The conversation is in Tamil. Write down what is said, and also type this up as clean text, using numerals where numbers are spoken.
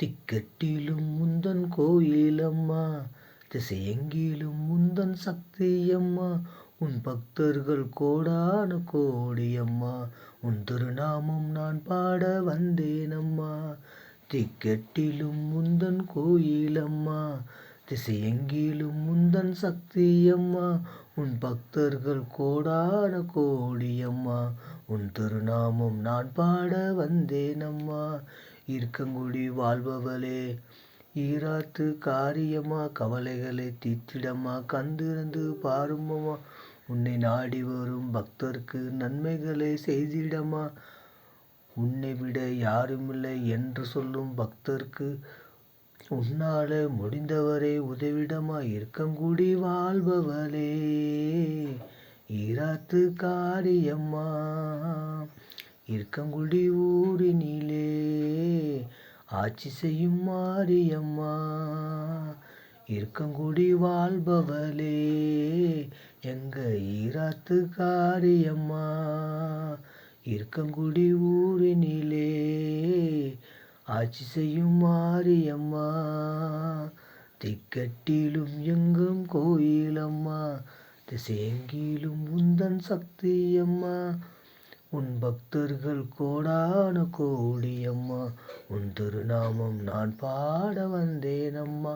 திக்கெட்டிலும் முந்தன் கோயிலம்மா, திசையெங்கிலும் முந்தன் சக்தியம்மா. உன் பக்தர்கள் கோடான கோடியம்மா, உன் திருநாமம் நான் பாட வந்தேனம்மா. திக்கெட்டிலும் முந்தன் கோயிலம்மா, திசையெங்கிலும் முந்தன் சக்தியம்மா. உன் பக்தர்கள் கோடான கோடியம்மா, உன் திருநாமம் நான் பாட வந்தேனம்மா. இருக்கங்குடி வாழ்பவளே, ஈராத்து காரியம்மா, கவலைகளை தீர்த்திடம்மா, கண்திறந்து பாருமம்மா. உன்னை நாடி வரும் பக்தர்க்கு நன்மைகளை செய்திடம்மா. உன்னை விட யாருமில்லை என்று சொல்லும் பக்தர்க்கு உன்னால முடிந்தவரை உதவிடம்மா. இருக்கங்குடி வாழ்பவளே, ஈராத்து காரியம்மா, இருக்கங்குடி ஊரினிலே ஆட்சி செய்யும் மாரியம்மா. இருக்கங்குடி வாழ்பவளே, எங்க ஈராத்து காரியம்மா, இருக்கங்குடி ஊரினிலே ஆட்சி செய்யும் மாரியம்மா. திக்கெட்டிலும் எங்கும் கோயிலம்மா, திசையெங்கிலும் உந்தன் சக்தியம்மா. உன் பக்தர்கள் கோடான கோடியம்மா, உன் திருநாமம் நான் பாட வந்தேனம்மா.